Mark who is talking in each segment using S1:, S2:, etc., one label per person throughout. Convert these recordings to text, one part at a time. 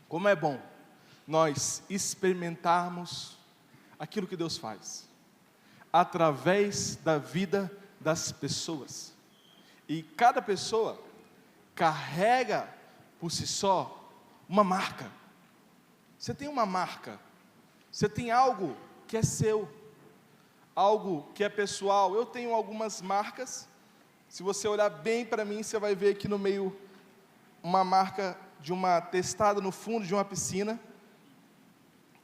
S1: Como é bom nós experimentarmos aquilo que Deus faz, através da vida das pessoas. E cada pessoa carrega por si só uma marca. Você tem uma marca, você tem algo que é seu, algo que é pessoal. Eu tenho algumas marcas. Se você olhar bem para mim, você vai ver aqui no meio uma marca de uma testada no fundo de uma piscina,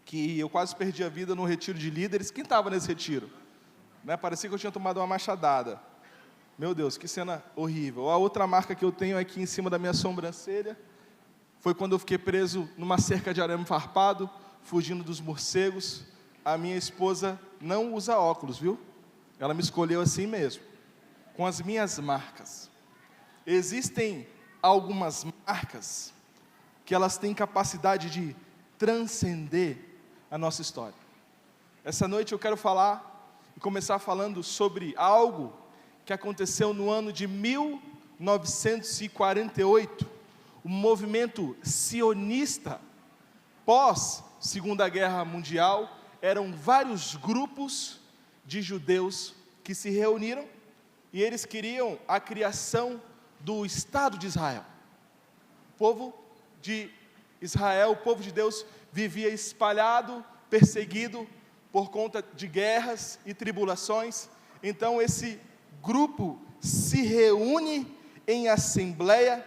S1: que eu quase perdi a vida no retiro de líderes. Quem estava nesse retiro? Parecia que eu tinha tomado uma machadada. Meu Deus, que cena horrível. A outra marca que eu tenho aqui em cima da minha sobrancelha foi quando eu fiquei preso numa cerca de arame farpado, fugindo dos morcegos. A minha esposa não usa óculos, viu? Ela me escolheu assim mesmo, com as minhas marcas. Existem algumas marcas que elas têm capacidade de transcender a nossa história. Essa noite eu quero falar e começar falando sobre algo que aconteceu no ano de 1948, o movimento sionista. Pós Segunda Guerra Mundial, eram vários grupos de judeus que se reuniram e eles queriam a criação do Estado de Israel. O povo de Israel, o povo de Deus, vivia espalhado, perseguido por conta de guerras e tribulações. Então esse grupo se reúne em assembleia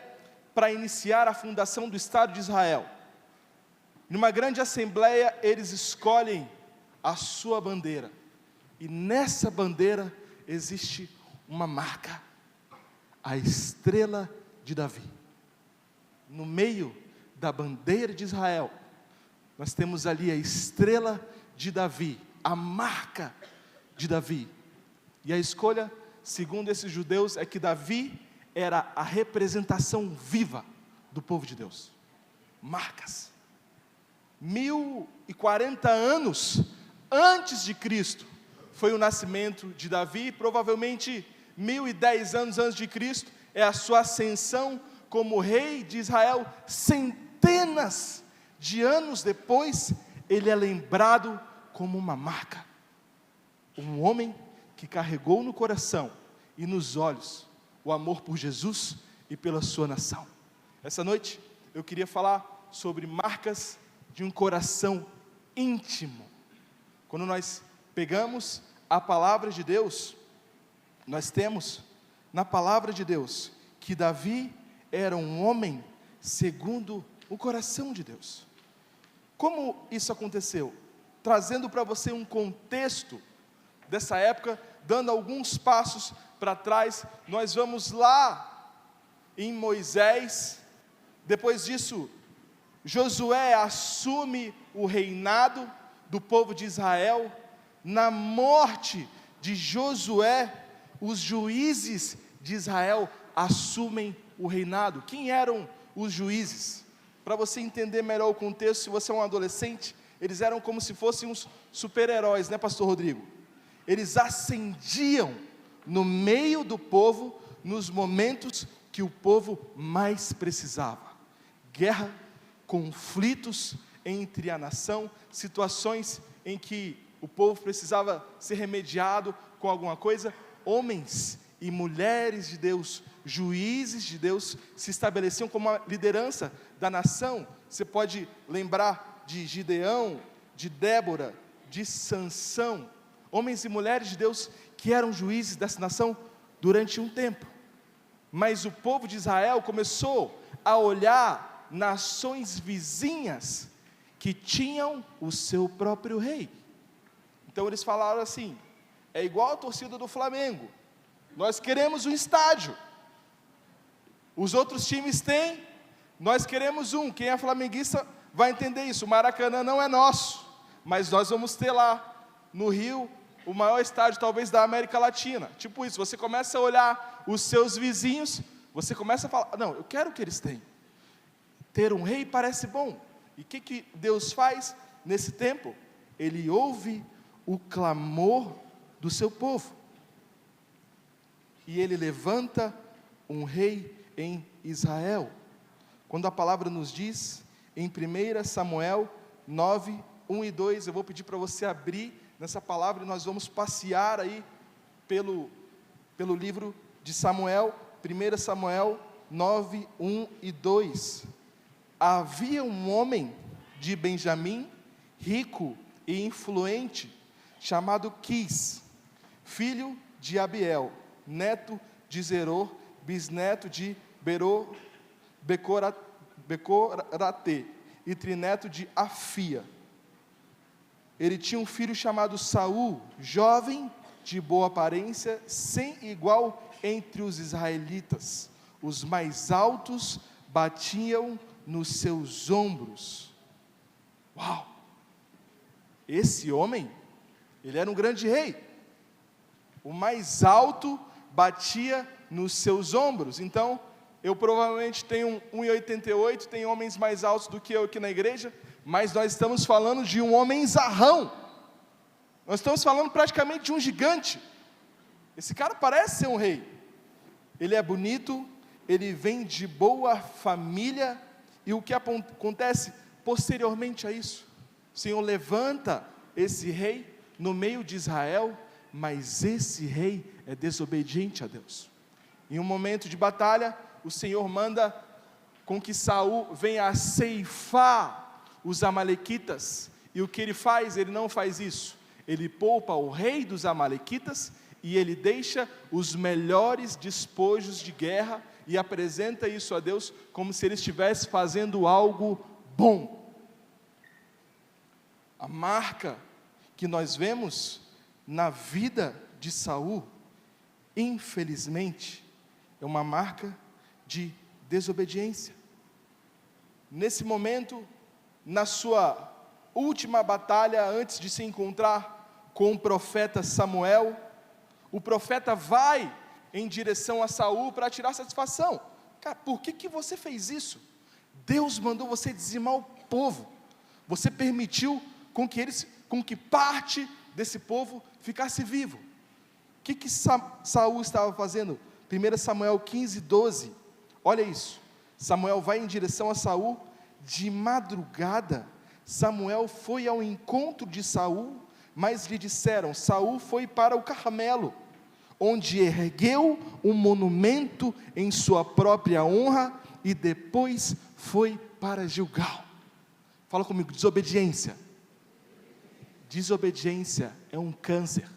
S1: para iniciar a fundação do Estado de Israel. Numa grande assembleia, eles escolhem a sua bandeira, e nessa bandeira existe uma marca, a estrela de Davi. No meio da bandeira de Israel, nós temos ali a estrela de Davi, a marca de Davi. E a escolha, segundo esses judeus, é que Davi era a representação viva do povo de Deus. Marcas. 1040 anos antes de Cristo foi o nascimento de Davi. Provavelmente 1010 anos antes de Cristo é a sua ascensão como rei de Israel. Centenas de anos depois, ele é lembrado como uma marca, um homem que carregou no coração e nos olhos o amor por Jesus e pela sua nação. Essa noite eu queria falar sobre marcas de um coração íntimo. Quando nós pegamos a palavra de Deus, nós temos na palavra de Deus que Davi era um homem segundo o coração de Deus. Como isso aconteceu? Trazendo para você um contexto dessa época, dando alguns passos para trás, nós vamos lá em Moisés. Depois disso, Josué assume o reinado do povo de Israel. Na morte de Josué, os juízes de Israel assumem o reinado. Quem eram os juízes? Para você entender melhor o contexto, se você é um adolescente, eles eram como se fossem uns super-heróis, né, pastor Rodrigo? Eles ascendiam no meio do povo, nos momentos que o povo mais precisava. Guerra, conflitos entre a nação, situações em que o povo precisava ser remediado com alguma coisa. Homens e mulheres de Deus, juízes de Deus, se estabeleciam como a liderança da nação. Você pode lembrar de Gideão, de Débora, de Sansão, homens e mulheres de Deus que eram juízes dessa nação durante um tempo. Mas o povo de Israel começou a olhar nações vizinhas que tinham o seu próprio rei. Então eles falaram assim: é igual a torcida do Flamengo, nós queremos um estádio, os outros times têm, nós queremos um. Quem é flamenguista vai entender isso. O Maracanã não é nosso, mas nós vamos ter lá no Rio o maior estádio talvez da América Latina. Tipo isso, você começa a olhar os seus vizinhos, você começa a falar: não, eu quero o que eles têm. Ter um rei parece bom. E o que Deus faz nesse tempo? Ele ouve o clamor do seu povo, e ele levanta um rei em Israel. Quando a palavra nos diz em 1 Samuel 9, 1 e 2. Eu vou pedir para você abrir nessa palavra e nós vamos passear aí pelo livro de Samuel, 1 Samuel 9, 1 e 2. Havia um homem de Benjamim, rico e influente, chamado Quis, filho de Abiel, neto de Zeror, bisneto de Becorate e trineto de Afia. Ele tinha um filho chamado Saul, jovem, de boa aparência, sem igual entre os israelitas. Os mais altos batiam nos seus ombros. Uau! Esse homem, ele era um grande rei. O mais alto batia nos seus ombros. Então, eu provavelmente tenho 1,88, tem homens mais altos do que eu aqui na igreja, mas nós estamos falando de um homem zarrão. Nós estamos falando praticamente de um gigante. Esse cara parece ser um rei. Ele é bonito, ele vem de boa família, e o que acontece posteriormente a isso? O Senhor levanta esse rei no meio de Israel, mas esse rei é desobediente a Deus. Em um momento de batalha, o Senhor manda com que Saul venha a ceifar os amalequitas, e o que ele faz? Ele não faz isso. Ele poupa o rei dos amalequitas, e ele deixa os melhores despojos de guerra, e apresenta isso a Deus, como se ele estivesse fazendo algo bom. A marca que nós vemos na vida de Saul, infelizmente, é uma marca de desobediência. Nesse momento, na sua última batalha, antes de se encontrar com o profeta Samuel, o profeta vai em direção a Saul para tirar satisfação. Cara, por que você fez isso? Deus mandou você dizimar o povo. Você permitiu com que parte desse povo ficasse vivo. O que Saul estava fazendo? 1 Samuel 15, 12. Olha isso. Samuel vai em direção a Saul. De madrugada, Samuel foi ao encontro de Saul, mas lhe disseram: Saul foi para o Carmelo, onde ergueu um monumento em sua própria honra, e depois foi para Gilgal. Fala comigo, desobediência. Desobediência é um câncer.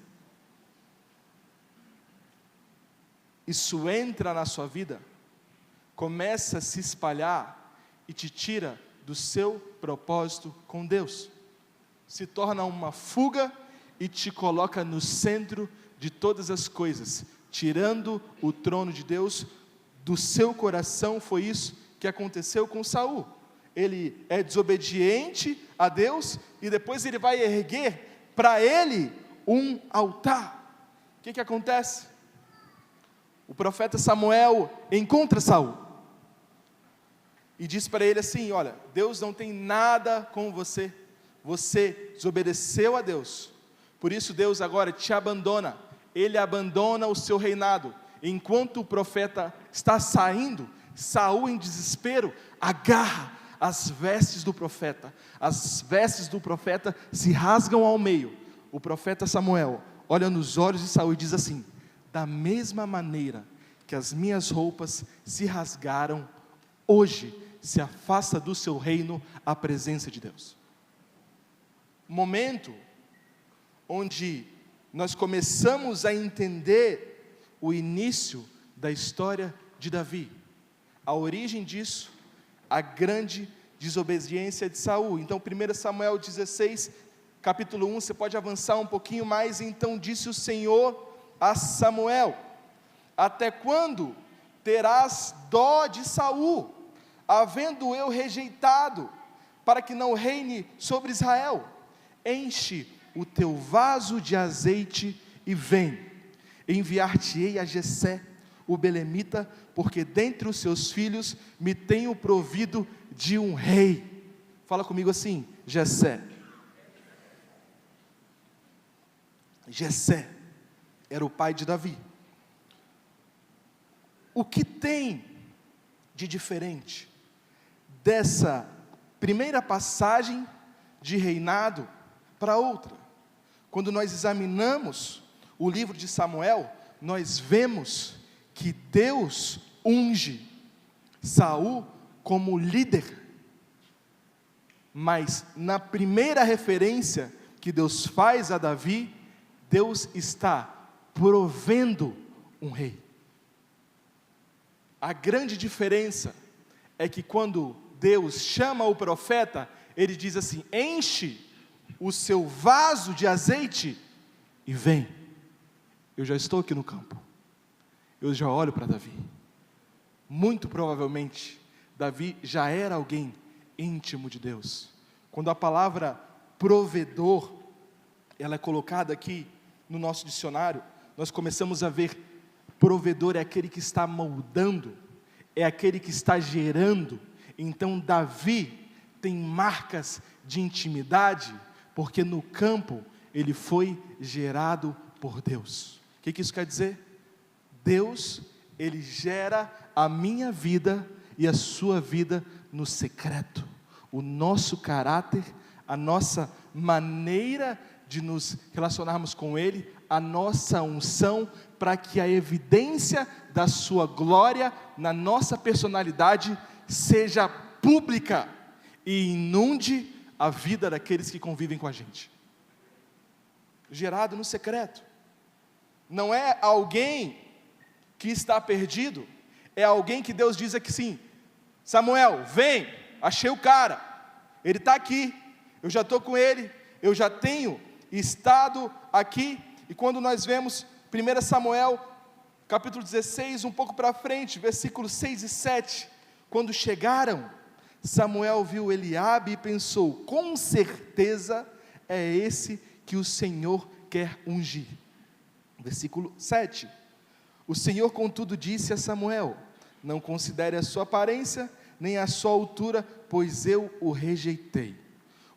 S1: Isso entra na sua vida, começa a se espalhar e te tira do seu propósito com Deus. Se torna uma fuga e te coloca no centro de todas as coisas, tirando o trono de Deus do seu coração. Foi isso que aconteceu com Saul. Ele é desobediente a Deus e depois ele vai erguer para ele um altar. O que acontece? O profeta Samuel encontra Saul e diz para ele assim: olha, Deus não tem nada com você, você desobedeceu a Deus, por isso Deus agora te abandona. Ele abandona o seu reinado. Enquanto o profeta está saindo, Saul, em desespero, agarra as vestes do profeta. As vestes do profeta se rasgam ao meio. O profeta Samuel olha nos olhos de Saul e diz assim: da mesma maneira que as minhas roupas se rasgaram, hoje se afasta do seu reino a presença de Deus. Momento onde nós começamos a entender o início da história de Davi, a origem disso, a grande desobediência de Saul. Então 1 Samuel 16, capítulo 1, você pode avançar um pouquinho mais. Então disse o Senhor a Samuel: até quando terás dó de Saul, havendo eu rejeitado, para que não reine sobre Israel? Enche o teu vaso de azeite e vem, enviar-te-ei a Jessé, o belemita, porque dentre os seus filhos me tenho provido de um rei. Fala comigo assim: Jessé. Jessé era o pai de Davi. O que tem de diferente dessa primeira passagem de reinado para outra. Quando nós examinamos o livro de Samuel, nós vemos que Deus unge Saul como líder. Mas na primeira referência que Deus faz a Davi, Deus está provendo um rei. A grande diferença é que quando Deus chama o profeta, ele diz assim: enche o seu vaso de azeite e vem. Eu já estou aqui no campo. Eu já olho para Davi. Muito provavelmente, Davi já era alguém íntimo de Deus. Quando a palavra provedor, ela é colocada aqui no nosso dicionário, nós começamos a ver, provedor é aquele que está moldando, é aquele que está gerando. Então Davi tem marcas de intimidade, porque no campo ele foi gerado por Deus. O que isso quer dizer? Deus, ele gera a minha vida e a sua vida no secreto. O nosso caráter, a nossa maneira de nos relacionarmos com Ele, a nossa unção, para que a evidência da sua glória na nossa personalidade seja pública e inunde a vida daqueles que convivem com a gente. Gerado no secreto. Não é alguém que está perdido, é alguém que Deus diz aqui sim: Samuel, vem, achei o cara, ele está aqui, eu já estou com ele, eu já tenho estado aqui. E quando nós vemos 1 Samuel, capítulo 16, um pouco para frente, versículos 6 e 7, quando chegaram, Samuel viu Eliabe e pensou: com certeza é esse que o Senhor quer ungir. Versículo 7, o Senhor contudo disse a Samuel: não considere a sua aparência, nem a sua altura, pois eu o rejeitei.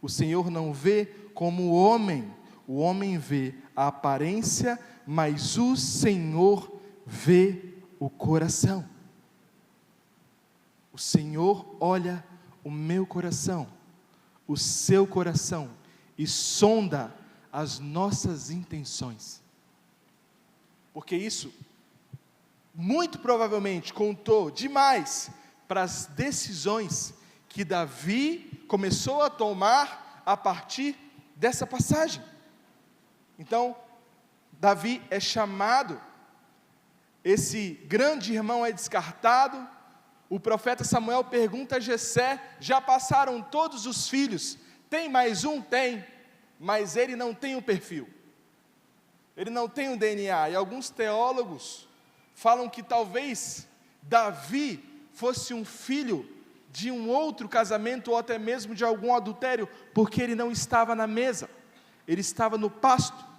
S1: O Senhor não vê como o homem vê a aparência, mas o Senhor vê o coração. O Senhor olha o meu coração, o seu coração, e sonda as nossas intenções. Porque isso, muito provavelmente, contou demais para as decisões que Davi começou a tomar a partir dessa passagem. Então, Davi é chamado, esse grande irmão é descartado. O profeta Samuel pergunta a Jessé: já passaram todos os filhos? Tem mais um? Tem, mas ele não tem o perfil, ele não tem o DNA. E alguns teólogos falam que talvez Davi fosse um filho de um outro casamento, ou até mesmo de algum adultério, porque ele não estava na mesa, ele estava no pasto.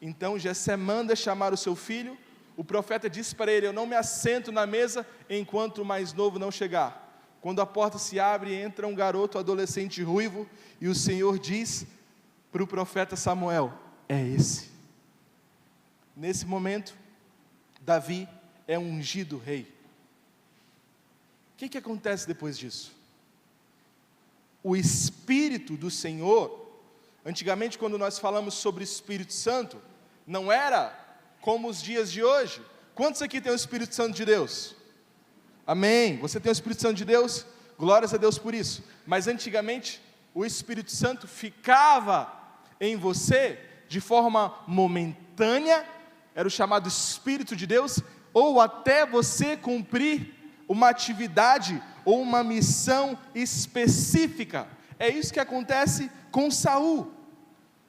S1: Então Jessé manda chamar o seu filho. O profeta disse para ele: eu não me assento na mesa enquanto o mais novo não chegar. Quando a porta se abre, entra um garoto adolescente ruivo, e o Senhor diz para o profeta Samuel: é esse. Nesse momento, Davi é ungido rei. O que acontece depois disso? O Espírito do Senhor, antigamente quando nós falamos sobre Espírito Santo, não era como os dias de hoje. Quantos aqui tem o Espírito Santo de Deus? Amém. Você tem o Espírito Santo de Deus? Glórias a Deus por isso. Mas antigamente, o Espírito Santo ficava em você de forma momentânea, era o chamado Espírito de Deus, ou até você cumprir uma atividade ou uma missão específica. É isso que acontece com Saul.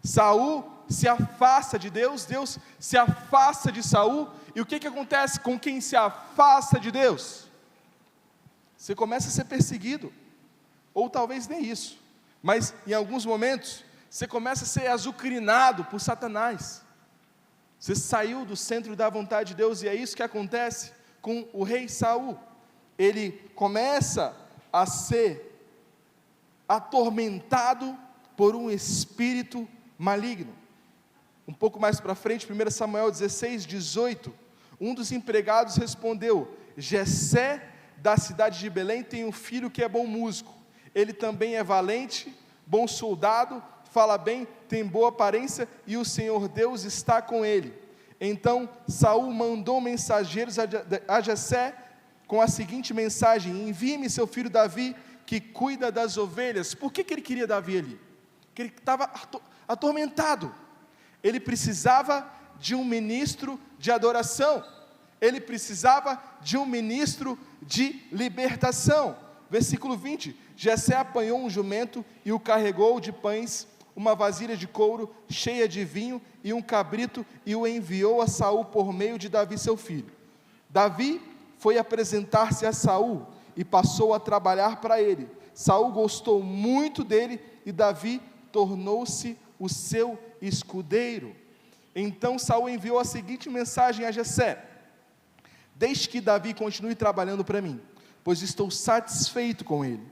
S1: Saul se afasta de Deus, Deus se afasta de Saul. E o que acontece com quem se afasta de Deus? Você começa a ser perseguido, ou talvez nem isso, mas em alguns momentos, você começa a ser azucrinado por Satanás. Você saiu do centro da vontade de Deus, e é isso que acontece com o rei Saul. Ele começa a ser atormentado por um espírito maligno. Um pouco mais para frente, 1 Samuel 16, 18, um dos empregados respondeu: Jessé, da cidade de Belém, tem um filho que é bom músico. Ele também é valente, bom soldado, fala bem, tem boa aparência, e o Senhor Deus está com ele. Então Saul mandou mensageiros a Jessé com a seguinte mensagem: envie-me seu filho Davi, que cuida das ovelhas. Por que ele queria Davi ali? Porque ele estava atormentado. Ele precisava de um ministro de adoração. Ele precisava de um ministro de libertação. Versículo 20: Jessé apanhou um jumento e o carregou de pães, uma vasilha de couro cheia de vinho e um cabrito, e o enviou a Saul por meio de Davi seu filho. Davi foi apresentar-se a Saul e passou a trabalhar para ele. Saul gostou muito dele e Davi tornou-se o seu escudeiro. Então Saul enviou a seguinte mensagem a Jessé: deixe que Davi continue trabalhando para mim, pois estou satisfeito com ele.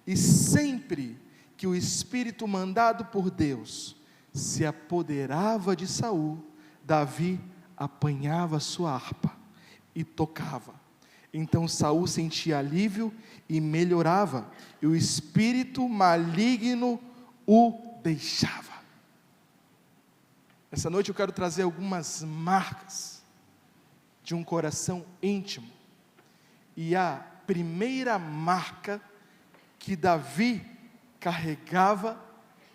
S1: E sempre que o espírito mandado por Deus se apoderava de Saul, Davi apanhava sua harpa e tocava. Então Saul sentia alívio e melhorava, e o espírito maligno o deixava. Essa noite eu quero trazer algumas marcas de um coração íntimo. E a primeira marca que Davi carregava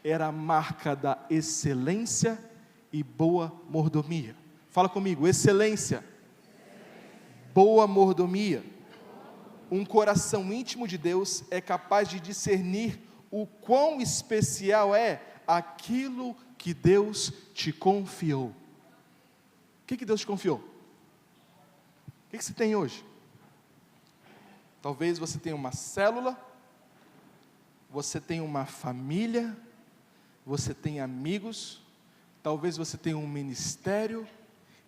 S1: era a marca da excelência e boa mordomia. Fala comigo: excelência, boa mordomia. Um coração íntimo de Deus é capaz de discernir o quão especial é aquilo que Deus te confiou. O que Deus te confiou? O que você tem hoje? Talvez você tenha uma célula, você tenha uma família, você tenha amigos, talvez você tenha um ministério,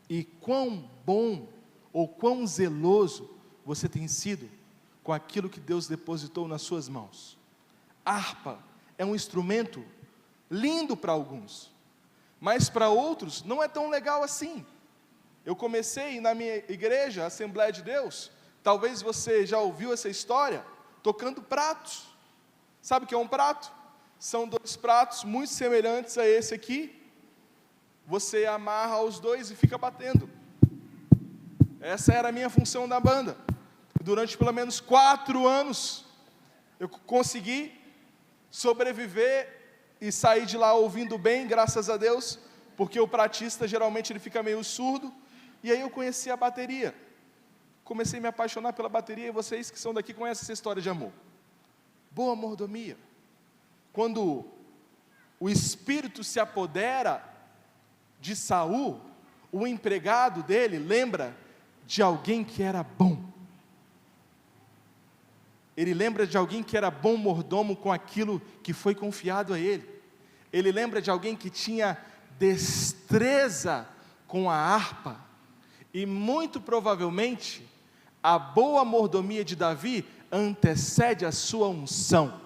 S1: e quão bom ou quão zeloso você tem sido com aquilo que Deus depositou nas suas mãos. A harpa é um instrumento lindo para alguns, mas para outros não é tão legal assim. Eu comecei na minha igreja, Assembleia de Deus, talvez você já ouviu essa história, tocando pratos. Sabe o que é um prato? São dois pratos muito semelhantes a esse aqui. Você amarra os dois e fica batendo. Essa era a minha função na banda. Durante pelo menos 4 anos, eu consegui sobreviver e sair de lá ouvindo bem, graças a Deus, porque o pratista geralmente ele fica meio surdo. E aí eu conheci a bateria. Comecei a me apaixonar pela bateria, e vocês que são daqui conhecem essa história de amor. Boa mordomia. Quando o espírito se apodera de Saul, o empregado dele lembra de alguém que era bom. Ele lembra de alguém que era bom mordomo com aquilo que foi confiado a ele. Ele lembra de alguém que tinha destreza com a harpa. E muito provavelmente, a boa mordomia de Davi antecede a sua unção.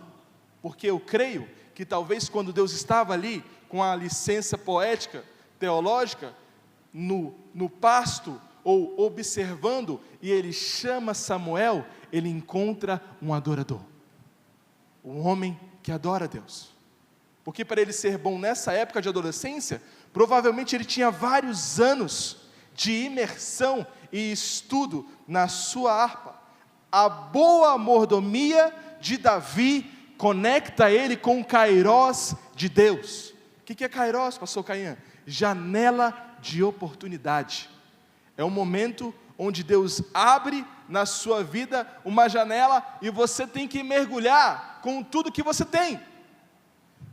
S1: Porque eu creio que talvez quando Deus estava ali, com a licença poética, teológica, no pasto, ou observando, e ele chama Samuel, ele encontra um adorador, um homem que adora a Deus. Porque para ele ser bom nessa época de adolescência, provavelmente ele tinha vários anos de imersão e estudo na sua harpa. A boa mordomia de Davi conecta ele com o Kairós de Deus. O que é Kairós, pastor Caian? Janela de oportunidade. É um momento onde Deus abre na sua vida uma janela e você tem que mergulhar com tudo que você tem.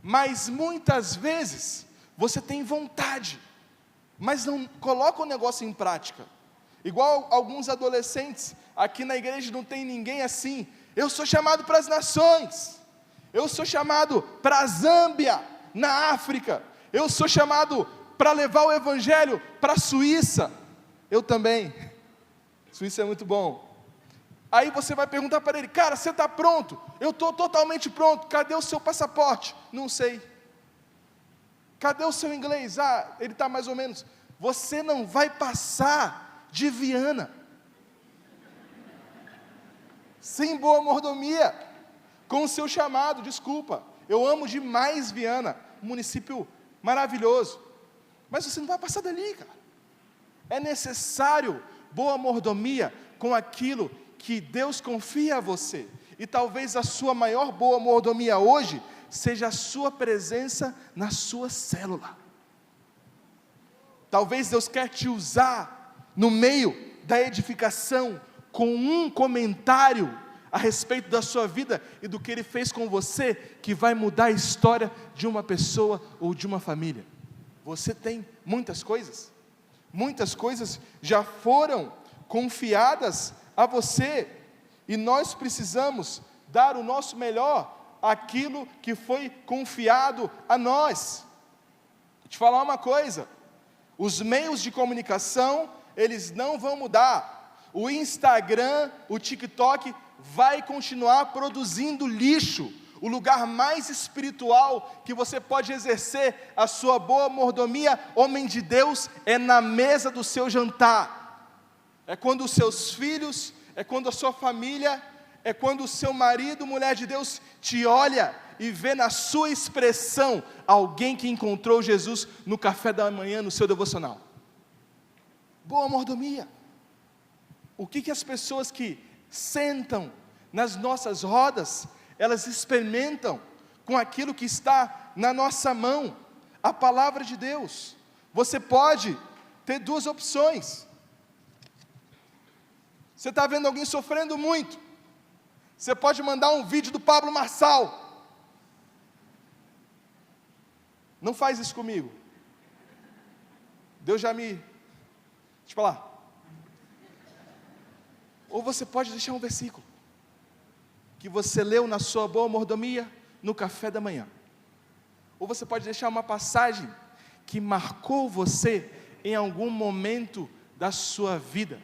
S1: Mas muitas vezes você tem vontade, mas não coloca o negócio em prática. Igual alguns adolescentes, aqui na igreja não tem ninguém assim. Eu sou chamado para as nações, eu sou chamado para a Zâmbia, na África, eu sou chamado para levar o evangelho para a Suíça. Eu também, Suíça é muito bom. Aí você vai perguntar para ele: cara, você está pronto? Eu estou totalmente pronto. Cadê o seu passaporte? Não sei. Cadê o seu inglês? Ah, ele está mais ou menos. Você não vai passar de Viana sem boa mordomia. com o seu chamado, desculpa. Eu amo demais Viana, um município maravilhoso, mas você não vai passar dali, cara. É necessário boa mordomia com aquilo que Deus confia a você. E talvez a sua maior boa mordomia hoje seja a sua presença na sua célula. Talvez Deus quer te usar no meio da edificação com um comentário a respeito da sua vida e do que Ele fez com você, que vai mudar a história de uma pessoa ou de uma família. Você tem muitas coisas já foram confiadas a você, e nós precisamos dar o nosso melhor àquilo que foi confiado a nós. Vou te falar uma coisa, os meios de comunicação, eles não vão mudar. O Instagram, o TikTok vai continuar produzindo lixo. O lugar mais espiritual que você pode exercer a sua boa mordomia, homem de Deus, é na mesa do seu jantar. É quando os seus filhos, é quando a sua família, é quando o seu marido, mulher de Deus, te olha e vê na sua expressão alguém que encontrou Jesus no café da manhã, no seu devocional. Boa mordomia. O que as pessoas que sentam nas nossas rodas, elas experimentam com aquilo que está na nossa mão, a palavra de Deus. Você pode ter duas opções. Você está vendo alguém sofrendo muito, você pode mandar um vídeo do Pablo Marçal. Não faz isso comigo. Deus já me... Deixa eu falar. Ou você pode deixar um versículo que você leu na sua boa mordomia no café da manhã. Ou você pode deixar uma passagem que marcou você em algum momento da sua vida.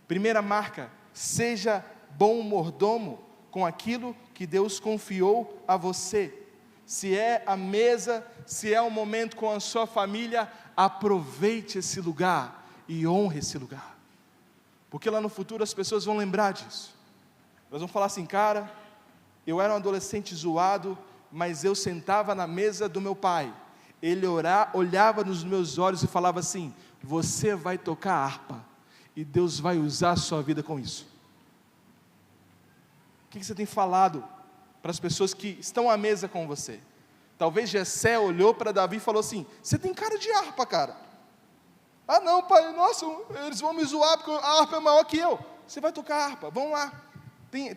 S1: Primeira marca, seja bom mordomo com aquilo que Deus confiou a você. Se é a mesa, se é um momento com a sua família, aproveite esse lugar e honre esse lugar. Porque lá no futuro as pessoas vão lembrar disso. Elas vão falar assim, cara, eu era um adolescente zoado, mas eu sentava na mesa do meu pai. Ele olhava nos meus olhos e falava assim, você vai tocar harpa, e Deus vai usar a sua vida com isso. O que você tem falado para as pessoas que estão à mesa com você? Talvez Jessé olhou para Davi e falou assim, você tem cara de harpa, cara. Ah não, pai, nossa, eles vão me zoar porque a harpa é maior que eu. Você vai tocar harpa, vamos lá.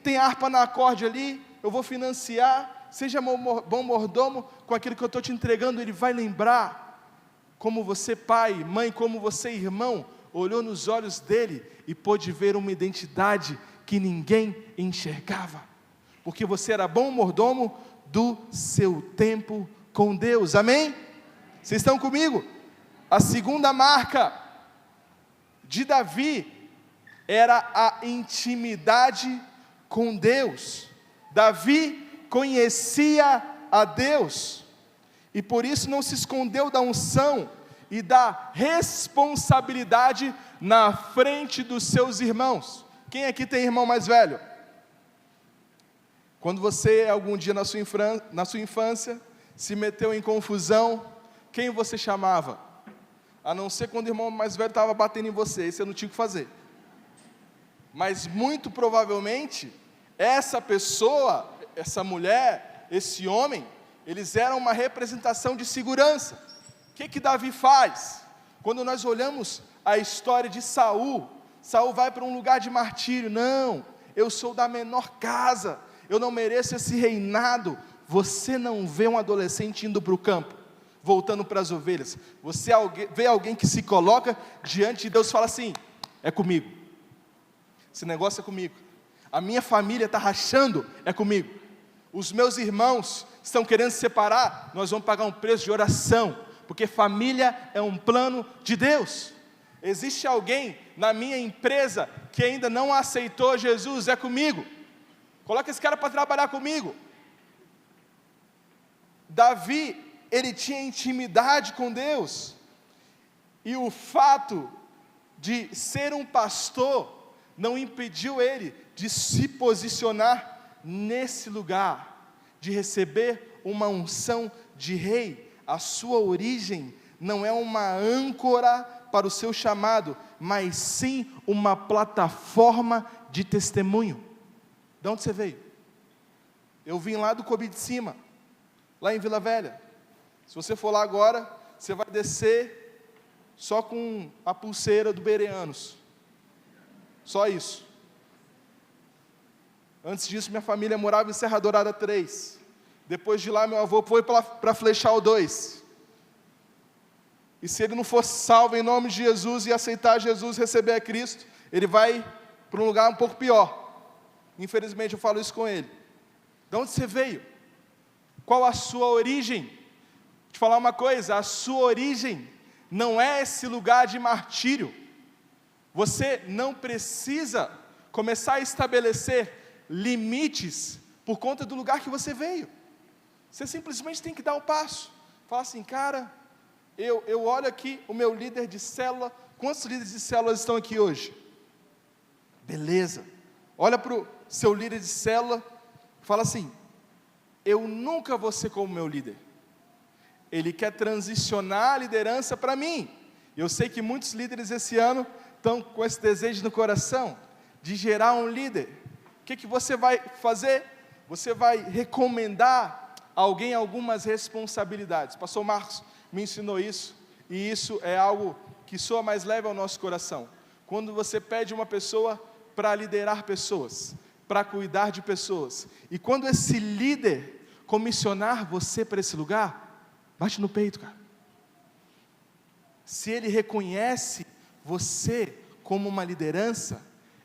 S1: Tem harpa na acorde ali, eu vou financiar. Seja bom mordomo com aquilo que eu estou te entregando. Ele vai lembrar como você, pai, mãe, como você, irmão, olhou nos olhos dele e pôde ver uma identidade que ninguém enxergava, porque você era bom mordomo do seu tempo com Deus, amém? Vocês estão comigo? A segunda marca de Davi era a intimidade com Deus. Davi conhecia a Deus, e por isso não se escondeu da unção e da responsabilidade na frente dos seus irmãos. Quem aqui tem irmão mais velho? Quando você, algum dia na sua infância, se meteu em confusão, quem você chamava? A não ser quando o irmão mais velho estava batendo em você, você não tinha o que fazer. Mas muito provavelmente, essa pessoa, essa mulher, esse homem, eles eram uma representação de segurança. O que Davi faz? Quando nós olhamos a história de Saul, Saul vai para um lugar de martírio. Não, eu sou da menor casa, eu não mereço esse reinado. Você não vê um adolescente indo para o campo, voltando para as ovelhas. Você vê alguém que se coloca diante de Deus e fala assim, é comigo, esse negócio é comigo, a minha família está rachando, é comigo, os meus irmãos estão querendo se separar, nós vamos pagar um preço de oração, porque família é um plano de Deus. Existe alguém na minha empresa que ainda não aceitou Jesus, é comigo, coloca esse cara para trabalhar comigo. Davi, ele tinha intimidade com Deus, e o fato de ser um pastor não impediu ele de se posicionar nesse lugar, de receber uma unção de rei, a sua origem não é uma âncora para o seu chamado, mas sim uma plataforma de testemunho. De onde você veio? Eu vim lá do Kobe de Cima, lá em Vila Velha. Se você for lá agora, você vai descer só com a pulseira do Bereanos. Só isso. Antes disso, minha família morava em Serra Dourada 3. Depois de lá, meu avô foi para Flechal 2. E se ele não for salvo em nome de Jesus e aceitar Jesus, receber a Cristo, ele vai para um lugar um pouco pior. Infelizmente, eu falo isso com ele. De onde você veio? Qual a sua origem? Vou te falar uma coisa, a sua origem não é esse lugar de martírio. Você não precisa começar a estabelecer limites por conta do lugar que você veio. Você simplesmente tem que dar um passo. Fala assim, cara, eu olho aqui o meu líder de célula. Quantos líderes de células estão aqui hoje? Beleza. Olha para o seu líder de célula, fala assim, eu nunca vou ser como meu líder. Ele quer transicionar a liderança para mim. Eu sei que muitos líderes esse ano estão com esse desejo no coração, de gerar um líder. O que você vai fazer? Você vai recomendar a alguém algumas responsabilidades. O pastor Marcos me ensinou isso, e isso é algo que soa mais leve ao nosso coração. Quando você pede uma pessoa para liderar pessoas, para cuidar de pessoas, e quando esse líder comissionar você para esse lugar, bate no peito, cara. Se ele reconhece você como uma liderança,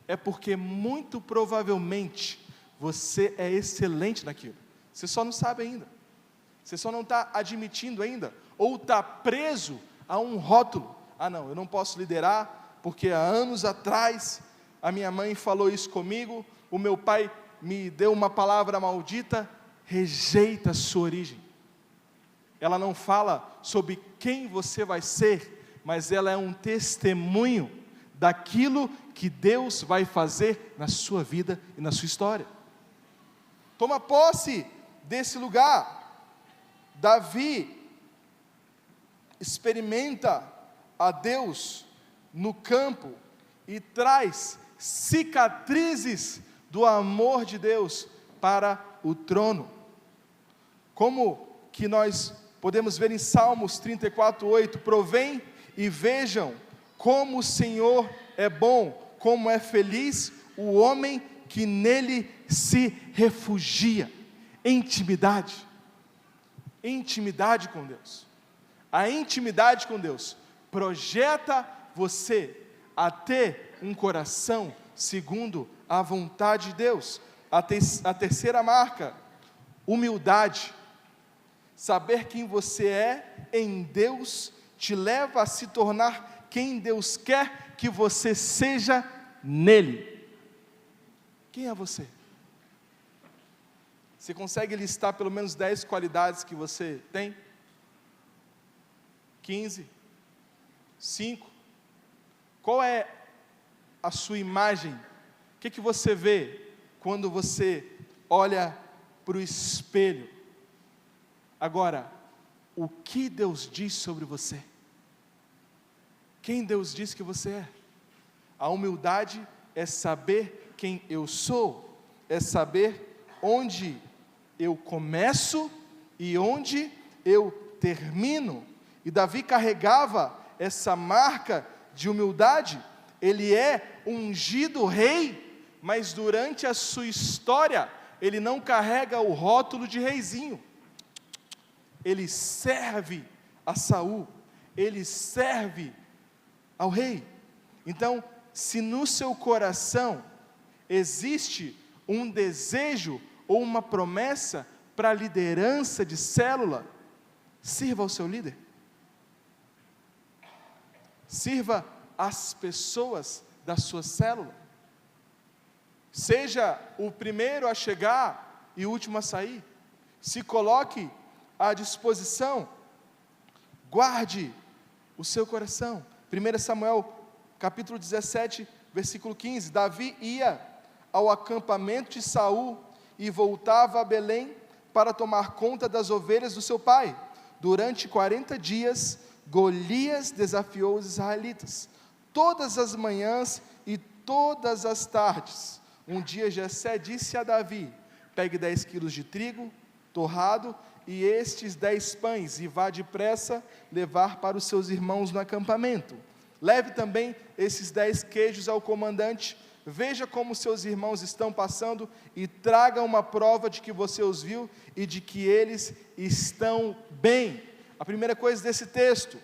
S1: é porque muito provavelmente você é excelente naquilo. Você só não sabe ainda. Você só não está admitindo ainda, ou está preso a um rótulo. Ah não, eu não posso liderar, porque há anos atrás, a minha mãe falou isso comigo, o meu pai me deu uma palavra maldita. Rejeita a sua origem. Ela não fala sobre quem você vai ser, mas ela é um testemunho daquilo que Deus vai fazer na sua vida e na sua história. Toma posse desse lugar. Davi experimenta a Deus no campo e traz cicatrizes do amor de Deus para o trono. Como que nós podemos ver em Salmos 34:8, provém e vejam como o Senhor é bom, como é feliz o homem que nele se refugia. Intimidade com Deus. A intimidade com Deus projeta você a ter um coração segundo a vontade de Deus. A terceira marca, humildade. Saber quem você é em Deus te leva a se tornar quem Deus quer que você seja nele. Quem é você? Você consegue listar pelo menos 10 qualidades que você tem? 15? 5? Qual é a sua imagem? O que você vê quando você olha para o espelho? Agora, o que Deus diz sobre você? Quem Deus diz que você é? A humildade é saber quem eu sou, é saber onde eu começo e onde eu termino. E Davi carregava essa marca de humildade. Ele é ungido rei, mas durante a sua história, ele não carrega o rótulo de reizinho. Ele serve a Saul, ele serve ao rei. Então, se no seu coração existe um desejo ou uma promessa para a liderança de célula, sirva ao seu líder. Sirva as pessoas da sua célula. Seja o primeiro a chegar e o último a sair. Se coloque à disposição. Guarde o seu coração. 1 Samuel, capítulo 17, versículo 15. Davi ia ao acampamento de Saul e voltava a Belém para tomar conta das ovelhas do seu pai. Durante 40 dias, Golias desafiou os israelitas, todas as manhãs e todas as tardes. Um dia Jessé disse a Davi: pegue 10 quilos de trigo torrado e estes 10 pães, e vá depressa levar para os seus irmãos no acampamento. Leve também esses 10 queijos ao comandante, veja como seus irmãos estão passando, e traga uma prova de que você os viu, e de que eles estão bem. A primeira coisa desse texto: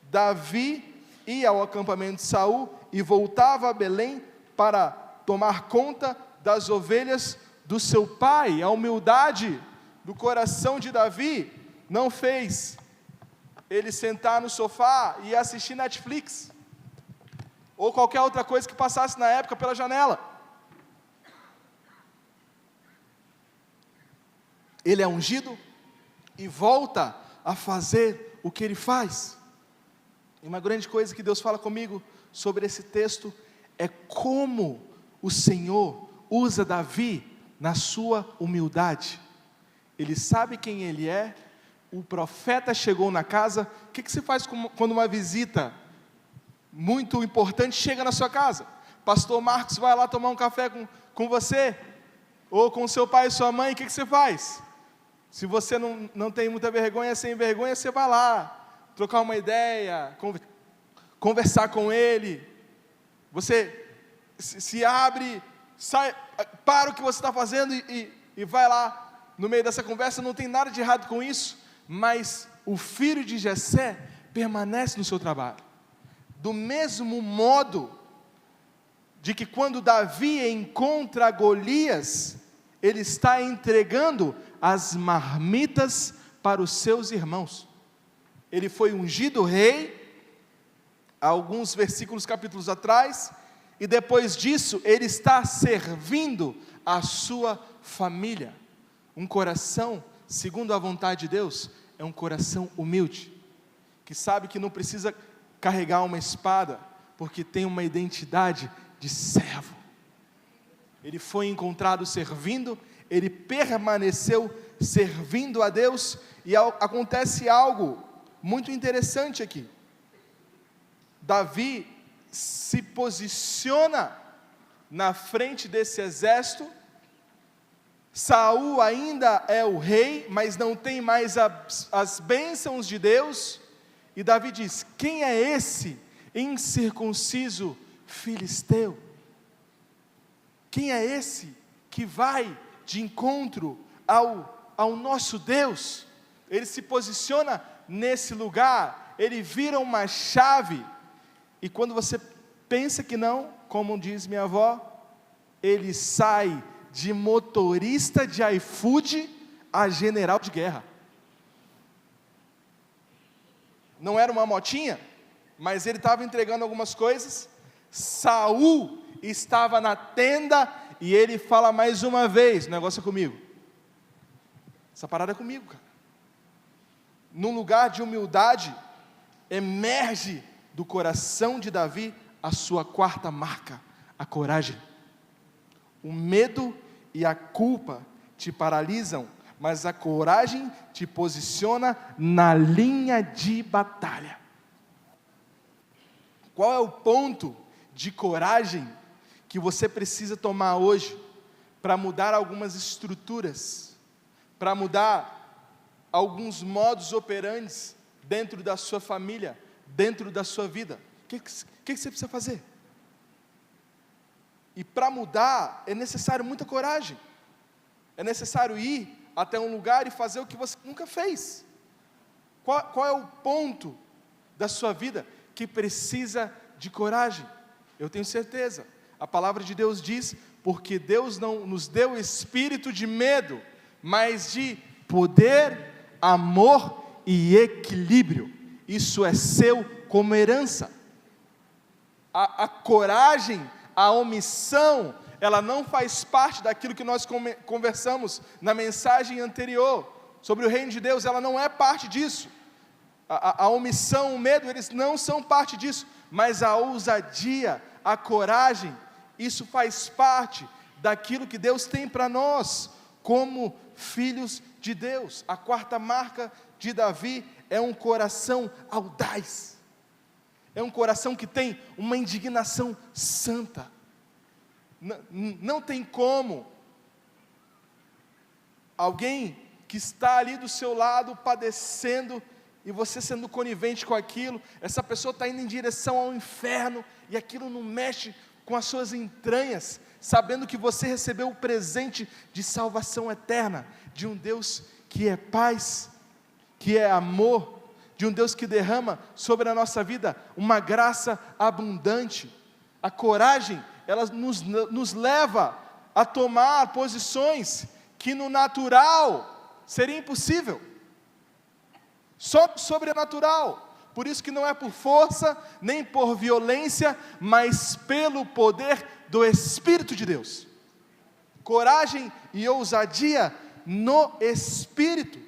S1: Davi ia ao acampamento de Saul, e voltava a Belém para tomar conta das ovelhas do seu pai. A humildade do coração de Davi não fez ele sentar no sofá e assistir Netflix, ou qualquer outra coisa que passasse na época pela janela. Ele é ungido e volta a fazer o que ele faz. E uma grande coisa que Deus fala comigo sobre esse texto é como o Senhor usa Davi na sua humildade. Ele sabe quem ele é. O profeta chegou na casa. O que se faz quando uma visita muito importante chega na sua casa? Pastor Marcos vai lá tomar um café com você, ou com seu pai e sua mãe. O que você faz? Se você não tem muita vergonha, sem vergonha, você vai lá, trocar uma ideia, conversar com ele. Você se abre, sai, para o que você está fazendo e vai lá. No meio dessa conversa, não tem nada de errado com isso, mas o filho de Jessé permanece no seu trabalho. Do mesmo modo de que quando Davi encontra Golias, ele está entregando as marmitas para os seus irmãos. Ele foi ungido rei, alguns versículos, capítulos atrás, e depois disso, ele está servindo a sua família. Um coração, segundo a vontade de Deus, é um coração humilde, que sabe que não precisa carregar uma espada, porque tem uma identidade de servo. Ele foi encontrado servindo, ele permaneceu servindo a Deus, e acontece algo muito interessante aqui. Davi se posiciona na frente desse exército. Saul ainda é o rei, mas não tem mais as bênçãos de Deus, e Davi diz: quem é esse incircunciso filisteu? Quem é esse que vai de encontro ao nosso Deus? Ele se posiciona nesse lugar, ele vira uma chave, e quando você pensa que não, como diz minha avó, ele sai de motorista de iFood a general de guerra. Não era uma motinha, mas ele estava entregando algumas coisas. Saul estava na tenda, e ele fala mais uma vez: o negócio é comigo, essa parada é comigo, cara. Num lugar de humildade, emerge do coração de Davi a sua quarta marca: a coragem. O medo e a culpa te paralisam, mas a coragem te posiciona na linha de batalha. Qual é o ponto de coragem que você precisa tomar hoje para mudar algumas estruturas, para mudar alguns modus operandi dentro da sua família, dentro da sua vida? O que você precisa fazer? E para mudar, é necessário muita coragem. É necessário ir até um lugar e fazer o que você nunca fez. Qual é o ponto da sua vida que precisa de coragem? Eu tenho certeza. A palavra de Deus diz: porque Deus não nos deu espírito de medo, mas de poder, amor e equilíbrio. Isso é seu como herança. A coragem, a omissão, ela não faz parte daquilo que nós conversamos na mensagem anterior, sobre o reino de Deus. Ela não é parte disso. A omissão, o medo, eles não são parte disso, mas a ousadia, a coragem, isso faz parte daquilo que Deus tem para nós, como filhos de Deus. A quarta marca de Davi é um coração audaz. É um coração que tem uma indignação santa. Não tem como alguém que está ali do seu lado padecendo e você sendo conivente com aquilo, essa pessoa está indo em direção ao inferno e aquilo não mexe com as suas entranhas, sabendo que você recebeu o presente de salvação eterna, de um Deus que é paz, que é amor, de um Deus que derrama sobre a nossa vida uma graça abundante. A coragem, ela nos leva a tomar posições que no natural seria impossível, só sobrenatural. Por isso que não é por força, nem por violência, mas pelo poder do Espírito de Deus. Coragem e ousadia no Espírito.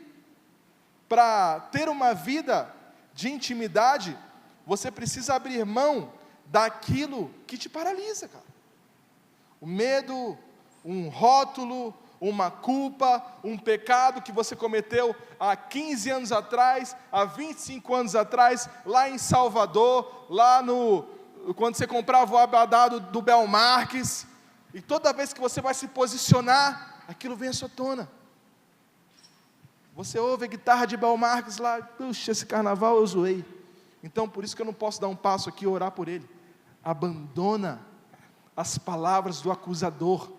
S1: Para ter uma vida de intimidade, você precisa abrir mão daquilo que te paralisa, cara. O medo, um rótulo, uma culpa, um pecado que você cometeu há 15 anos atrás, há 25 anos atrás, lá em Salvador, quando você comprava o abadá do Belmarques, e toda vez que você vai se posicionar, aquilo vem à sua tona. Você ouve a guitarra de Belmarques lá, puxa, esse carnaval eu zoei. Então, por isso que eu não posso dar um passo aqui e orar por ele. Abandona as palavras do acusador,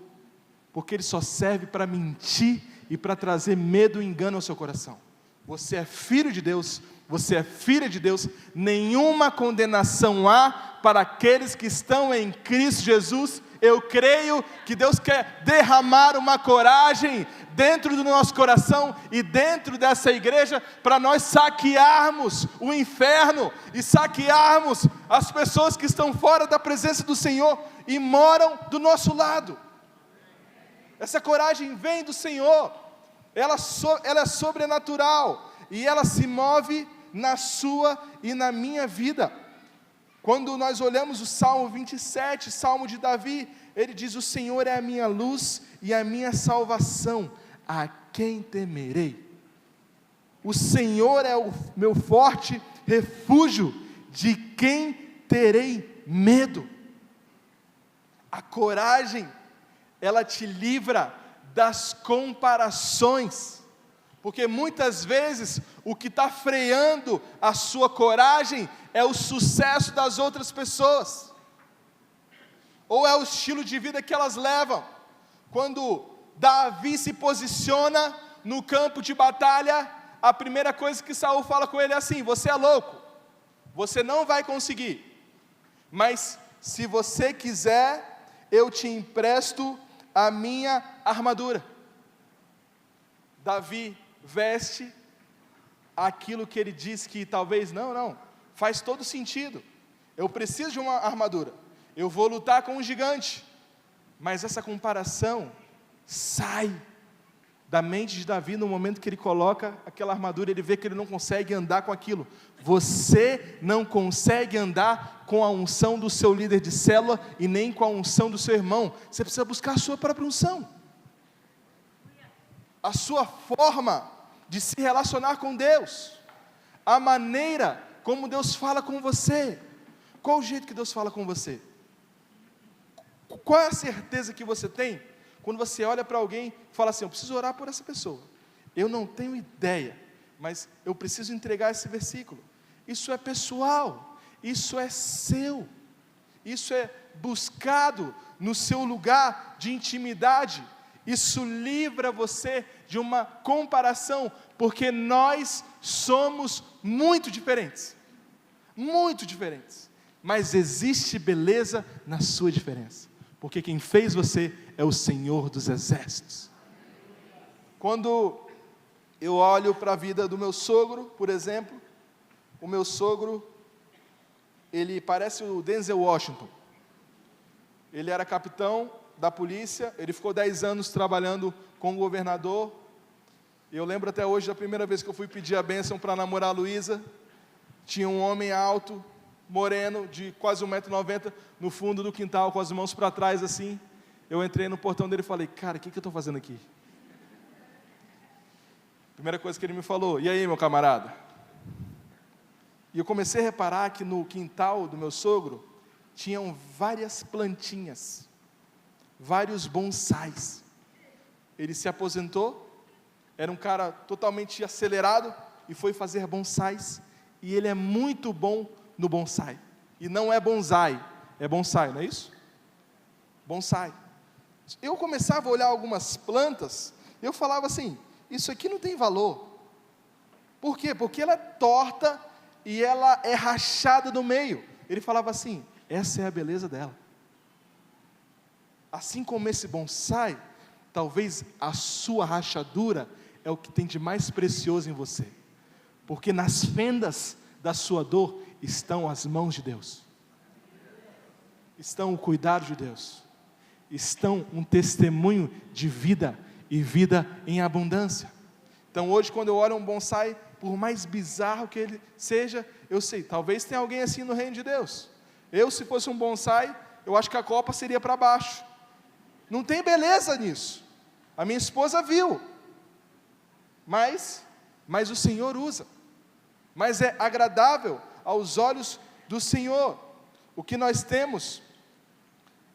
S1: porque ele só serve para mentir e para trazer medo e engano ao seu coração. Você é filho de Deus, você é filha de Deus, nenhuma condenação há para aqueles que estão em Cristo Jesus. Eu creio que Deus quer derramar uma coragem dentro do nosso coração e dentro dessa igreja, para nós saquearmos o inferno e saquearmos as pessoas que estão fora da presença do Senhor e moram do nosso lado. Essa coragem vem do Senhor, ela é sobrenatural, e ela se move na sua e na minha vida. Quando nós olhamos o Salmo 27, Salmo de Davi, ele diz: o Senhor é a minha luz e a minha salvação, a quem temerei? O Senhor é o meu forte refúgio, de quem terei medo? A coragem, ela te livra das comparações, porque muitas vezes o que está freando a sua coragem é o sucesso das outras pessoas, ou é o estilo de vida que elas levam. Quando Davi se posiciona no campo de batalha, a primeira coisa que Saul fala com ele é assim: você é louco, você não vai conseguir, mas se você quiser, eu te empresto a minha armadura. Davi veste aquilo que ele diz que talvez não, faz todo sentido. Eu preciso de uma armadura, eu vou lutar com um gigante, mas essa comparação sai da mente de Davi no momento que ele coloca aquela armadura. Ele vê que ele não consegue andar com aquilo. Você não consegue andar com a unção do seu líder de célula e nem com a unção do seu irmão. Você precisa buscar a sua própria unção, a sua forma de se relacionar com Deus, a maneira como Deus fala com você. Qual o jeito que Deus fala com você? Qual é a certeza que você tem quando você olha para alguém e fala assim: eu preciso orar por essa pessoa, eu não tenho ideia, mas eu preciso entregar esse versículo. Isso é pessoal, isso é seu, isso é buscado no seu lugar de intimidade. Isso livra você de uma comparação, porque nós somos muito diferentes, mas existe beleza na sua diferença, porque quem fez você é o Senhor dos exércitos. Quando eu olho para a vida do meu sogro, por exemplo, o meu sogro, ele parece o Denzel Washington. Ele era capitão da polícia, ele ficou 10 anos trabalhando com o governador. Eu lembro até hoje da primeira vez que eu fui pedir a bênção para namorar a Luísa. Tinha um homem alto, moreno, de quase 1,90 m, no fundo do quintal, com as mãos para trás assim. Eu entrei no portão dele e falei: cara, o que eu estou fazendo aqui? Primeira coisa que ele me falou: e aí, meu camarada? E eu comecei a reparar que no quintal do meu sogro tinham várias plantinhas, vários bonsais. Ele se aposentou, era um cara totalmente acelerado e foi fazer bonsais, e ele é muito bom no bonsai. E não é bonsai, é bonsai, não é isso? Bonsai. Eu começava a olhar algumas plantas, eu falava assim: isso aqui não tem valor. Por quê? Porque ela é torta e ela é rachada no meio. Ele falava assim: essa é a beleza dela. Assim como esse bonsai, talvez a sua rachadura é o que tem de mais precioso em você, porque nas fendas da sua dor estão as mãos de Deus, estão o cuidado de Deus, estão um testemunho de vida, e vida em abundância. Então hoje, quando eu olho um bonsai, por mais bizarro que ele seja, eu sei, talvez tenha alguém assim no reino de Deus. Eu, se fosse um bonsai, eu acho que a copa seria para baixo. Não tem beleza nisso. A minha esposa viu, mas o Senhor usa, mas é agradável aos olhos do Senhor. O que nós temos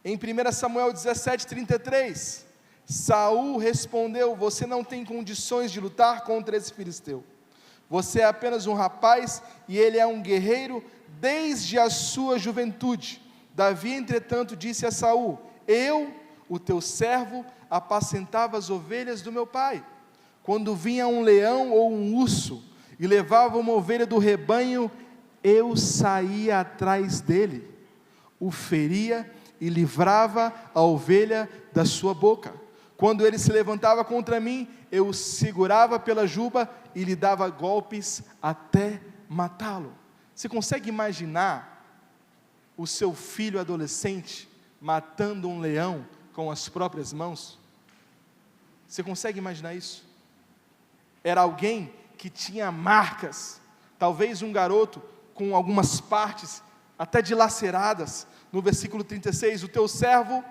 S1: em 1 Samuel 17:33, Saul respondeu: você não tem condições de lutar contra esse filisteu, você é apenas um rapaz e ele é um guerreiro desde a sua juventude. Davi, entretanto, disse a Saul: eu, o teu servo, apacentava as ovelhas do meu pai. Quando vinha um leão ou um urso e levava uma ovelha do rebanho, eu saía atrás dele, o feria e livrava a ovelha da sua boca. Quando ele se levantava contra mim, eu o segurava pela juba e lhe dava golpes até matá-lo. Você consegue imaginar o seu filho adolescente matando um leão com as próprias mãos? Você consegue imaginar isso? Era alguém que tinha marcas, talvez um garoto com algumas partes até dilaceradas. No versículo 36, o teu servo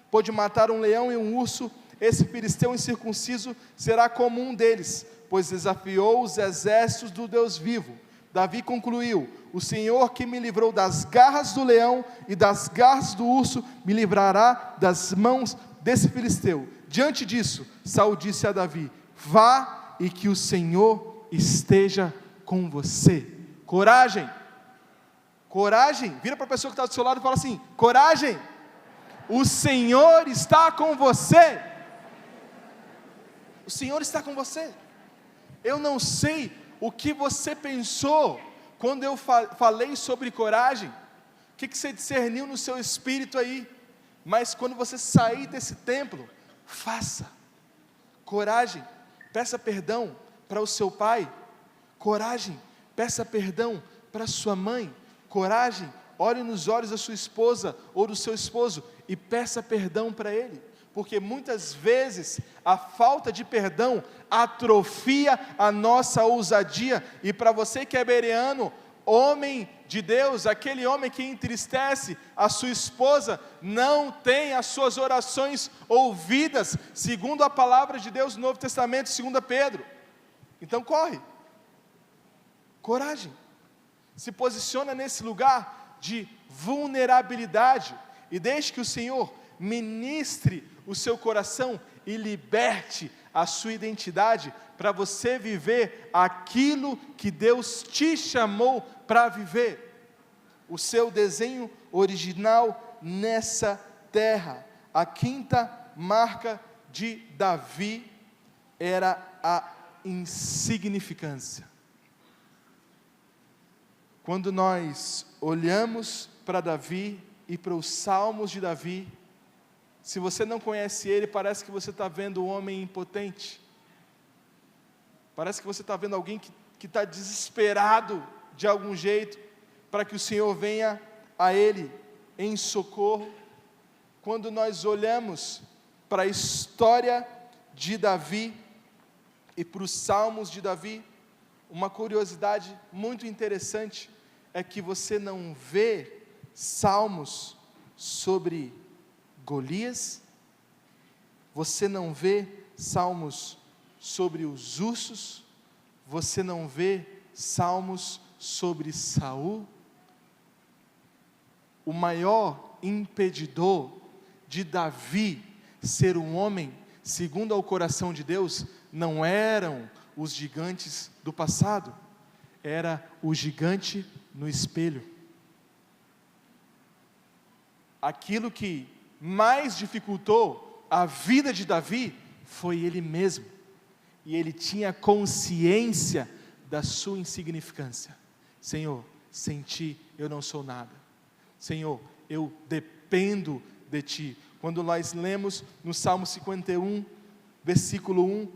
S1: pôde matar um leão e um urso, esse filisteu incircunciso será como um deles, pois desafiou os exércitos do Deus vivo. Davi concluiu: o Senhor que me livrou das garras do leão e das garras do urso, me livrará das mãos desse filisteu. Diante disso, Saul disse a Davi: vá e que o Senhor esteja com você. Coragem, coragem. Vira para a pessoa que está do seu lado e fala assim: coragem, o Senhor está com você. O Senhor está com você. Eu não sei o que você pensou quando eu falei sobre coragem, o que você discerniu no seu espírito aí, mas quando você sair desse templo, faça. Coragem, peça perdão para o seu pai. Coragem, peça perdão para sua mãe. Coragem, olhe nos olhos da sua esposa ou do seu esposo e peça perdão para ele, porque muitas vezes a falta de perdão atrofia a nossa ousadia. E para você que é bereano, homem de Deus, aquele homem que entristece a sua esposa, não tem as suas orações ouvidas, segundo a palavra de Deus no Novo Testamento, 2 Pedro. Então corre, coragem, se posiciona nesse lugar de vulnerabilidade, e deixe que o Senhor ministre o seu coração e liberte a sua identidade, para você viver aquilo que Deus te chamou para viver, o seu desenho original nessa terra. A quinta marca de Davi era a insignificância. Quando nós olhamos para Davi e para os salmos de Davi, se você não conhece ele, parece que você está vendo um homem impotente, parece que você está vendo alguém que está desesperado de algum jeito, para que o Senhor venha a ele em socorro. Quando nós olhamos para a história de Davi e para os salmos de Davi, uma curiosidade muito interessante é que você não vê salmos sobre Golias, você não vê salmos sobre os ursos, você não vê salmos sobre Saul? O maior impedidor de Davi ser um homem segundo ao coração de Deus não eram os gigantes do passado, era o gigante no espelho. Aquilo que mais dificultou a vida de Davi foi ele mesmo, e ele tinha consciência da sua insignificância. Senhor, sem ti eu não sou nada. Senhor, eu dependo de ti. Quando nós lemos no Salmo 51, versículo 1,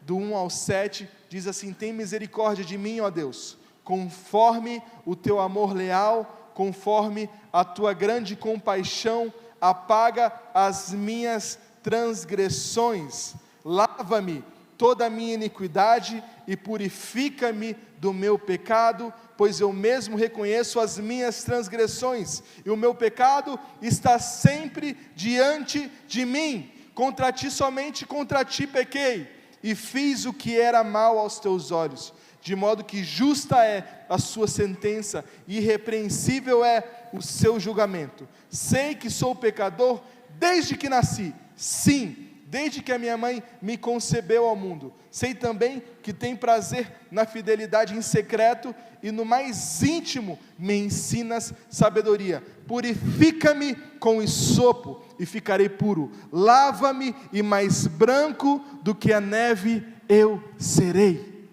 S1: do 1 ao 7, diz assim: tem misericórdia de mim, ó Deus, conforme o teu amor leal, conforme a tua grande compaixão, apaga as minhas transgressões, lava-me toda a minha iniquidade e purifica-me do meu pecado, pois eu mesmo reconheço as minhas transgressões, e o meu pecado está sempre diante de mim. Contra ti, somente contra ti pequei, e fiz o que era mal aos teus olhos, de modo que justa é a sua sentença, e irrepreensível é o seu julgamento. Sei que sou pecador desde que nasci, sim, desde que a minha mãe me concebeu ao mundo. Sei também que tem prazer na fidelidade em secreto, e no mais íntimo me ensinas sabedoria. Purifica-me com esopo e ficarei puro, lava-me e mais branco do que a neve eu serei.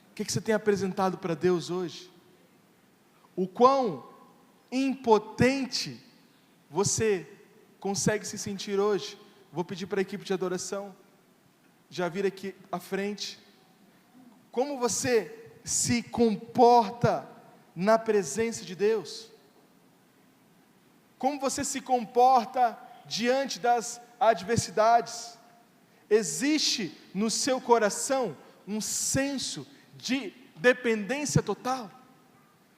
S1: O que você tem apresentado para Deus hoje? O quão impotente você consegue se sentir hoje? Vou pedir para a equipe de adoração já vir aqui à frente. Como você se comporta na presença de Deus? Como você se comporta diante das adversidades? Existe no seu coração um senso de dependência total?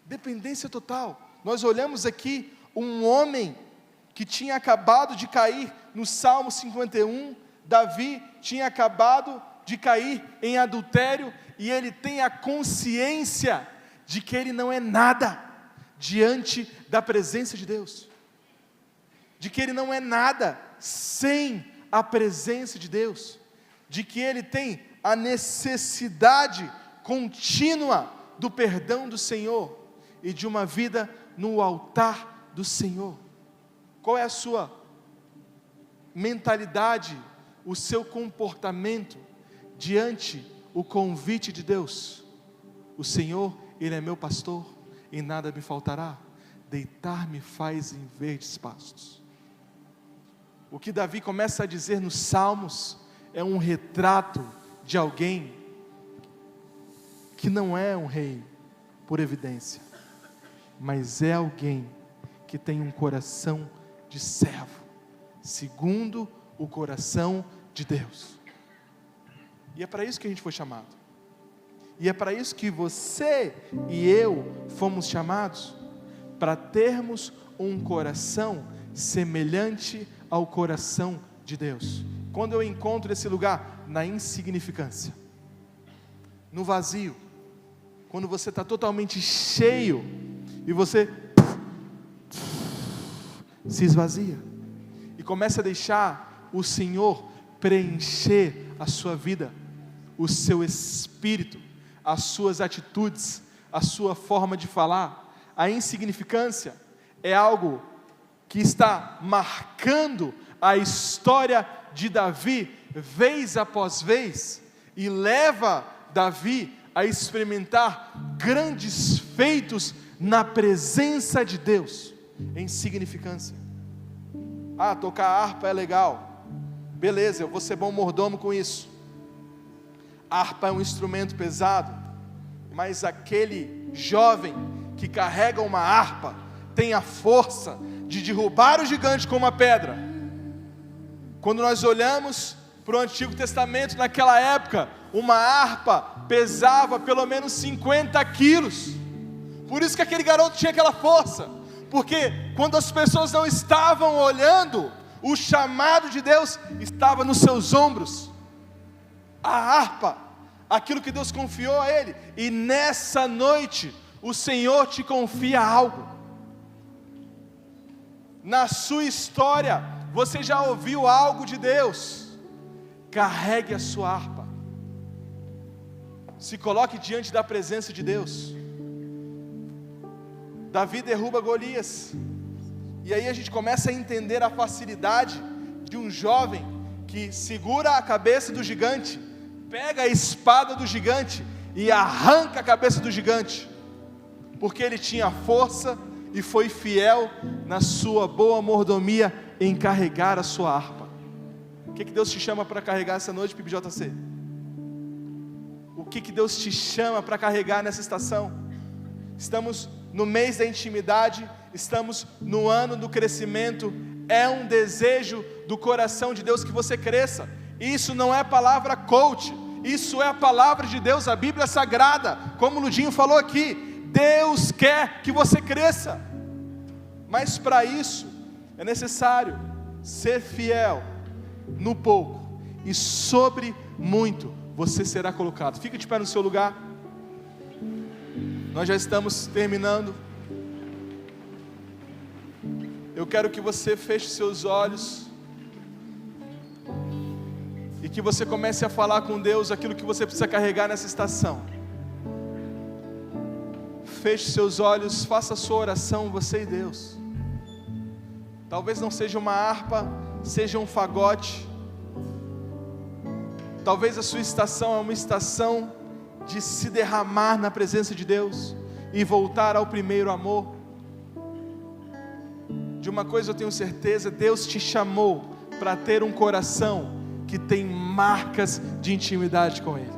S1: Dependência total. Nós olhamos aqui um homem que tinha acabado de cair no Salmo 51, Davi tinha acabado de cair em adultério, e ele tem a consciência de que ele não é nada diante da presença de Deus, de que ele não é nada sem a presença de Deus, de que ele tem a necessidade contínua do perdão do Senhor, e de uma vida no altar do Senhor. Qual é a sua mentalidade, o seu comportamento diante o convite de Deus? O Senhor, Ele é meu pastor, e nada me faltará, deitar-me faz em verdes pastos. O que Davi começa a dizer nos Salmos é um retrato de alguém que não é um rei por evidência, mas é alguém que tem um coração de servo, segundo o coração de Deus. E é para isso que a gente foi chamado, e é para isso que você e eu fomos chamados, para termos um coração semelhante ao coração de Deus. Quando eu encontro esse lugar, na insignificância, no vazio, quando você está totalmente cheio, e você se esvazia, e começa a deixar o Senhor preencher a sua vida, o seu espírito, as suas atitudes, a sua forma de falar. A insignificância é algo que está marcando a história de Davi, vez após vez, e leva Davi a experimentar grandes feitos na presença de Deus. Insignificância. Tocar harpa é legal, beleza, eu vou ser bom mordomo com isso. A harpa é um instrumento pesado, mas aquele jovem que carrega uma harpa tem a força de derrubar o gigante com uma pedra. Quando nós olhamos para o Antigo Testamento, naquela época, uma harpa pesava pelo menos 50 quilos, por isso que aquele garoto tinha aquela força, porque quando as pessoas não estavam olhando, o chamado de Deus estava nos seus ombros. A harpa, aquilo que Deus confiou a ele. E nessa noite, o Senhor te confia algo. Na sua história, você já ouviu algo de Deus. Carregue a sua harpa. Se coloque diante da presença de Deus. Davi derruba Golias. E aí a gente começa a entender a facilidade de um jovem que segura a cabeça do gigante, pega a espada do gigante e arranca a cabeça do gigante, porque ele tinha força e foi fiel na sua boa mordomia em carregar a sua harpa. O que Deus te chama para carregar essa noite, PIBJC? O que Deus te chama para carregar nessa estação? Estamos no mês da intimidade, estamos no ano do crescimento. É um desejo do coração de Deus que você cresça. Isso não é palavra coach, isso é a palavra de Deus, a Bíblia Sagrada. Como o Ludinho falou aqui, Deus quer que você cresça, mas para isso é necessário ser fiel no pouco, e sobre muito você será colocado. Fica de pé no seu lugar. Nós já estamos terminando. Eu quero que você feche seus olhos e que você comece a falar com Deus aquilo que você precisa carregar nessa estação. Feche seus olhos, faça a sua oração, você e Deus. Talvez não seja uma harpa, seja um fagote. Talvez a sua estação é uma estação de se derramar na presença de Deus e voltar ao primeiro amor. De uma coisa eu tenho certeza, Deus te chamou para ter um coração que tem marcas de intimidade com Ele.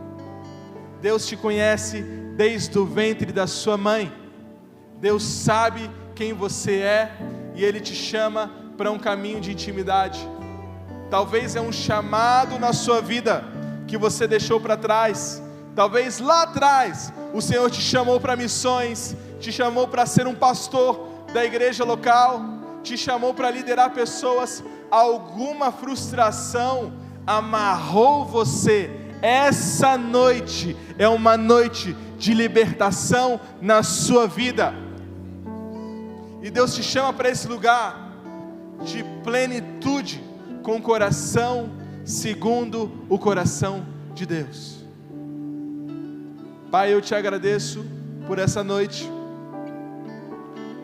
S1: Deus te conhece desde o ventre da sua mãe. Deus sabe quem você é e Ele te chama para um caminho de intimidade. Talvez é um chamado na sua vida que você deixou para trás. Talvez lá atrás o Senhor te chamou para missões, te chamou para ser um pastor da igreja local, te chamou para liderar pessoas. Alguma frustração amarrou você. Essa noite é uma noite de libertação na sua vida, e Deus te chama para esse lugar de plenitude, com o coração segundo o coração de Deus. Pai, eu te agradeço por essa noite.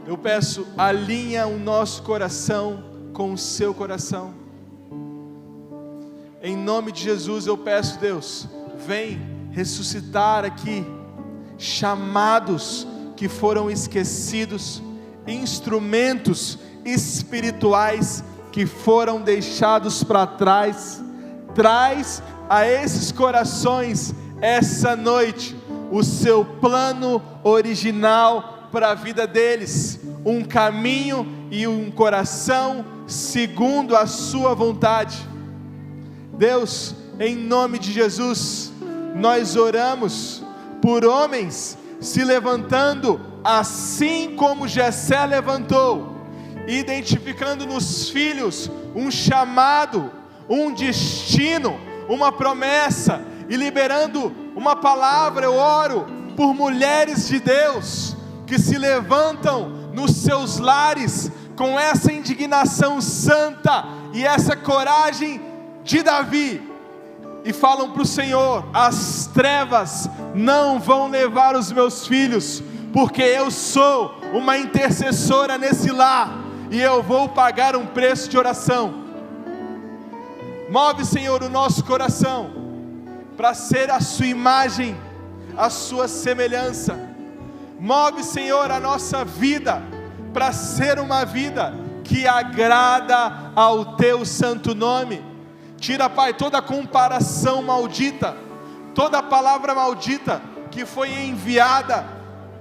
S1: Eu peço, alinha o nosso coração com o seu coração. Em nome de Jesus eu peço, Deus, vem ressuscitar aqui chamados que foram esquecidos, instrumentos espirituais que foram deixados para trás. Traz a esses corações essa noite o seu plano original para a vida deles, um caminho e um coração segundo a sua vontade. Deus, em nome de Jesus, nós oramos por homens se levantando assim como Jessé levantou, identificando nos filhos um chamado, um destino, uma promessa, e liberando uma palavra. Eu oro por mulheres de Deus que se levantam nos seus lares com essa indignação santa e essa coragem de Davi, e falam para o Senhor: as trevas não vão levar os meus filhos, porque eu sou uma intercessora nesse lar, e eu vou pagar um preço de oração. Move, Senhor, o nosso coração para ser a sua imagem, a sua semelhança. Move, Senhor, a nossa vida para ser uma vida que agrada ao teu santo nome. Tira, Pai, toda comparação maldita, toda palavra maldita que foi enviada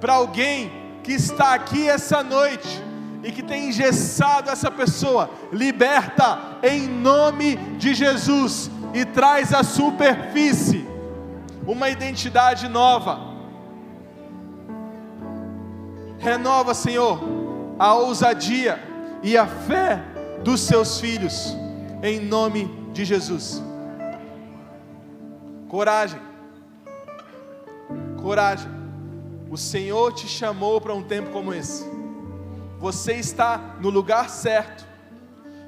S1: para alguém que está aqui essa noite e que tem engessado essa pessoa. Liberta em nome de Jesus e traz à superfície uma identidade nova. Renova, Senhor, a ousadia e a fé dos seus filhos, em nome de Jesus. Coragem, coragem. O Senhor te chamou para um tempo como esse. Você está no lugar certo.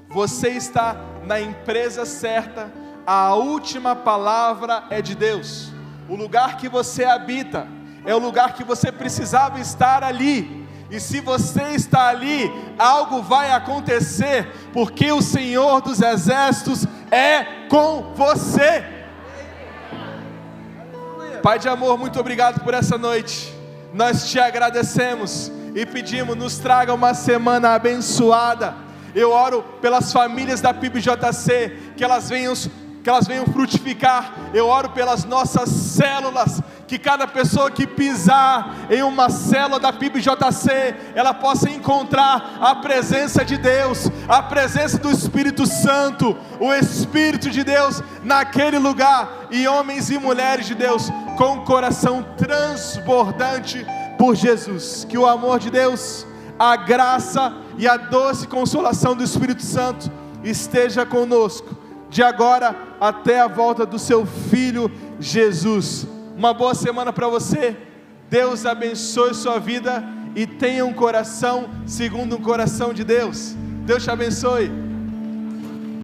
S1: Você está na empresa certa. A última palavra é de Deus. O lugar que você habita é o lugar que você precisava estar ali. E se você está ali, algo vai acontecer, porque o Senhor dos Exércitos é com você. Pai de amor, muito obrigado por essa noite. Nós te agradecemos e pedimos, nos traga uma semana abençoada. Eu oro pelas famílias da PIBJC, que elas venham frutificar. Eu oro pelas nossas células, que cada pessoa que pisar em uma célula da PIBJC, ela possa encontrar a presença de Deus, a presença do Espírito Santo, o Espírito de Deus naquele lugar, e homens e mulheres de Deus com um coração transbordante por Jesus. Que o amor de Deus, a graça e a doce consolação do Espírito Santo esteja conosco, de agora até a volta do seu Filho Jesus. Uma boa semana para você. Deus abençoe sua vida e tenha um coração segundo o coração de Deus. Deus te abençoe.